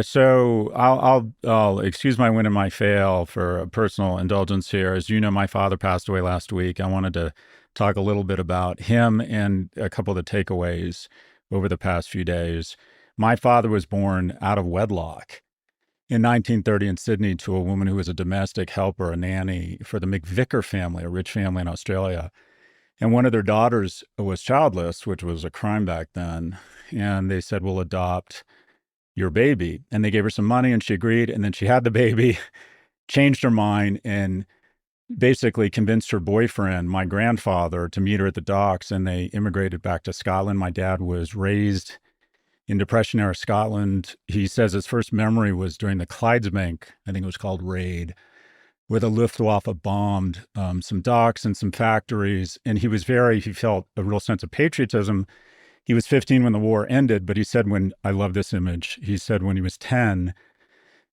So I'll excuse my win and my fail for a personal indulgence here. As you know, my father passed away last week. I wanted to talk a little bit about him and a couple of the takeaways over the past few days. My father was born out of wedlock in 1930 in Sydney to a woman who was a domestic helper, a nanny for the McVicker family, a rich family in Australia. And one of their daughters was childless, which was a crime back then. And they said, we'll adopt your baby. And they gave her some money and she agreed. And then she had the baby, changed her mind, and basically convinced her boyfriend, my grandfather, to meet her at the docks. And they immigrated back to Scotland. My dad was raised in Depression era Scotland. He says his first memory was during the Clydesbank, I think it was called, raid, where the Luftwaffe bombed some docks and some factories. And he felt a real sense of patriotism. He was 15 when the war ended, but he said I love this image, he said when he was 10,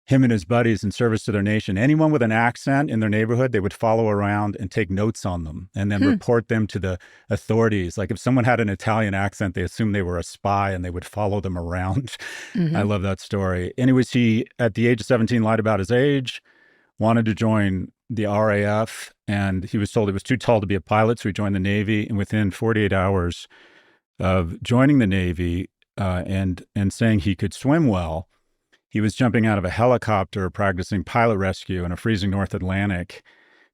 him and his buddies in service to their nation, anyone with an accent in their neighborhood, they would follow around and take notes on them and then report them to the authorities. Like if someone had an Italian accent, they assumed they were a spy and they would follow them around. I Hmm. love that story. Anyways, he, at the age of 17, lied about his age, wanted to join the RAF, and he was told he was too tall to be a pilot, so he joined the Navy. And within 48 hours of joining the Navy and saying he could swim well, he was jumping out of a helicopter practicing pilot rescue in a freezing North Atlantic,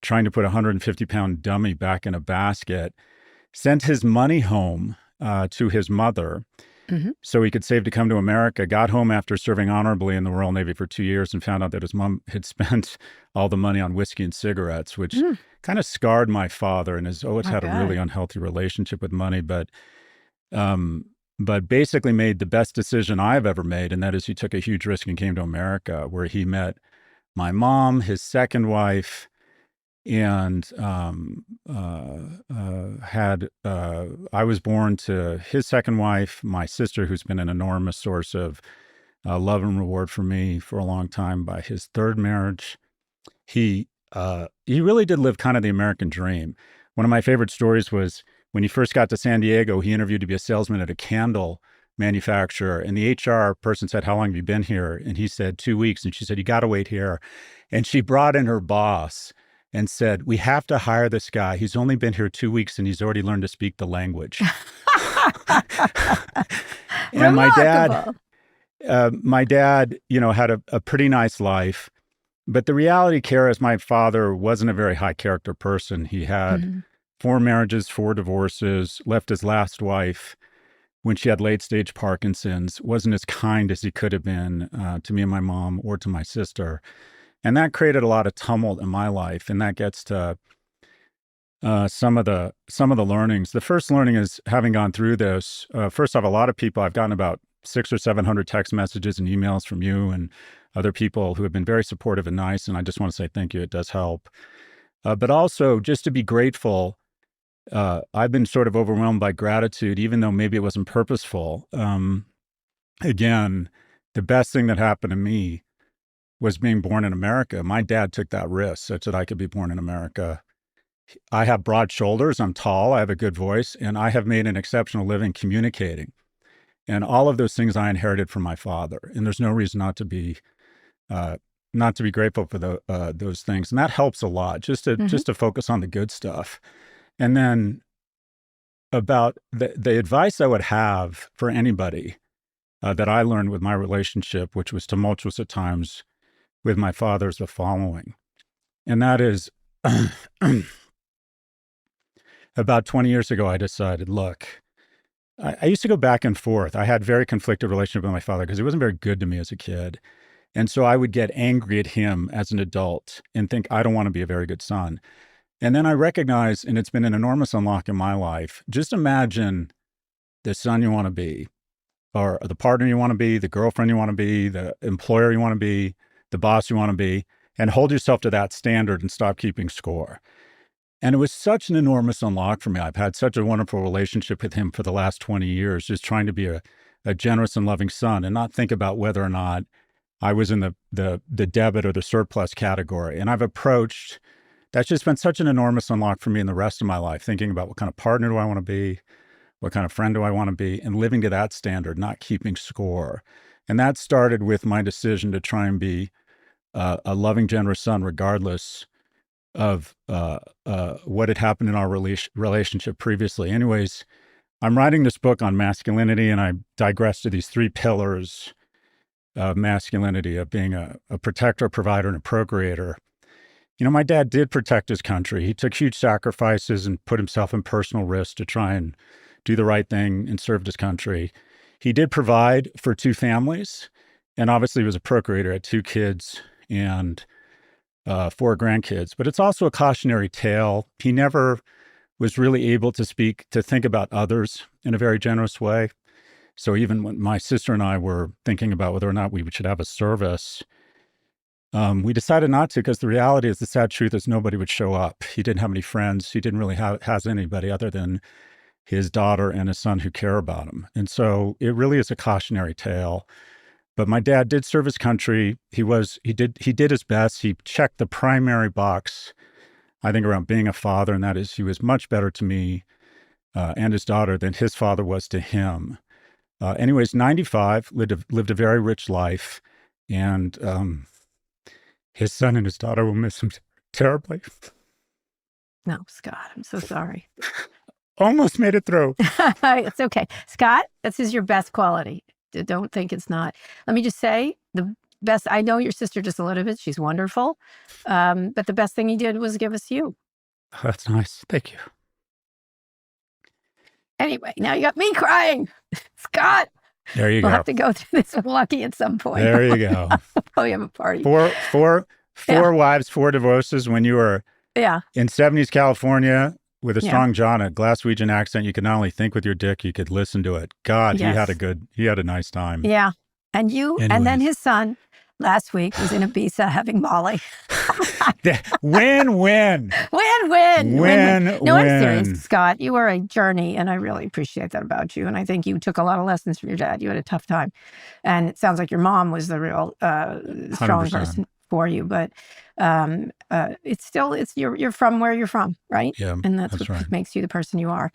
trying to put a 150-pound dummy back in a basket, sent his money home to his mother Hmm. so he could save to come to America, got home after serving honorably in the Royal Navy for 2 years and found out that his mom had spent all the money on whiskey and cigarettes, which Mm. kind of scarred my father and has always I had a really bet. unhealthy relationship with money. Um, but basically made the best decision I've ever made, and that is he took a huge risk and came to America, where he met my mom, his second wife, and I was born to his second wife, my sister, who's been an enormous source of love and reward for me for a long time, by his third marriage. He really did live kind of the American dream. One of my favorite stories was when he first got to San Diego, he interviewed to be a salesman at a candle manufacturer, and the HR person said, "How long have you been here?" And he said, "2 weeks." And she said, "You got to wait here." And she brought in her boss and said, "We have to hire this guy. He's only been here 2 weeks and he's already learned to speak the language." And Remarkable. my dad, had a pretty nice life. But the reality, Kara, is my father wasn't a very high character person. He had Hmm. 4 marriages, 4 divorces, left his last wife when she had late stage Parkinson's, wasn't as kind as he could have been to me and my mom or to my sister. And that created a lot of tumult in my life. And that gets to some of the learnings. The first learning is, having gone through this, first off, a lot of people, I've gotten about 600 or 700 text messages and emails from you and other people who have been very supportive and nice. And I just want to say thank you. It does help. But also just to be grateful. I've been sort of overwhelmed by gratitude, even though maybe it wasn't purposeful. Again, the best thing that happened to me was being born in America. My dad took that risk such that I could be born in America. I have broad shoulders, I'm tall, I have a good voice, and I have made an exceptional living communicating. And all of those things I inherited from my father. And there's no reason uh, not to be grateful for those things. And that helps a lot, just to Hmm. just to focus on the good stuff. And then about the advice I would have for anybody that I learned with my relationship, which was tumultuous at times with my father, is the following. And that is, about 20 years ago, I decided, look, I used to go back and forth. I had very conflicted relationship with my father because he wasn't very good to me as a kid. And so I would get angry at him as an adult and think, I don't want to be a very good son. And then I recognized, and it's been an enormous unlock in my life, just imagine the son you want to be, or the partner you want to be, the girlfriend you want to be, the employer you want to be, the boss you want to be, and hold yourself to that standard and stop keeping score. And it was such an enormous unlock for me. I've had such a wonderful relationship with him for the last 20 years, just trying to be a generous and loving son and not think about whether or not I was in the debit or the surplus category. And I've approached, that's just been such an enormous unlock for me in the rest of my life, thinking about what kind of partner do I want to be? What kind of friend do I want to be? And living to that standard, not keeping score. And that started with my decision to try and be a loving, generous son, regardless of what had happened in our relationship previously. Anyways, I'm writing this book on masculinity, and I digress to these three pillars of masculinity, of being a protector, a provider, and a procreator. You know, my dad did protect his country. He took huge sacrifices and put himself in personal risk to try and do the right thing and served his country. He did provide for two families, and obviously was a procreator, had two kids and four grandkids. But it's also a cautionary tale. He never was really able to think about others in a very generous way. So even when my sister and I were thinking about whether or not we should have a service, we decided not to, because the reality is, the sad truth is, nobody would show up. He didn't have any friends. He didn't really has anybody other than his daughter and his son who care about him. And so it really is a cautionary tale. But my dad did serve his country. He did his best. He checked the primary box, I think, around being a father, and that is, he was much better to me and his daughter than his father was to him. Anyways, 95, lived a very rich life, and his son and his daughter will miss him terribly. No, Scott, I'm so sorry. Almost made it through. It's okay. Scott, this is your best quality. Don't think it's not. Let me just say, the best, I know your sister just a little bit. She's wonderful. But the best thing he did was give us you. Oh, that's nice. Thank you. Anyway, now you got me crying. Scott. There you go. We'll have to go through this with Lucky at some point. There you go. Probably have a party. Four wives, four divorces. When you were in 70s California with a strong jaw and a Glaswegian accent, you could not only think with your dick, you could listen to it. God, yes. he had a nice time. Yeah. And and then his son last week was in Ibiza having Molly. Win-win. Win-win. No, I'm serious, Scott. You are a journey, and I really appreciate that about you. And I think you took a lot of lessons from your dad. You had a tough time. And it sounds like your mom was the real strong 100%. person for you. But you're from where you're from, right? Yeah, and that's what right. makes you the person you are.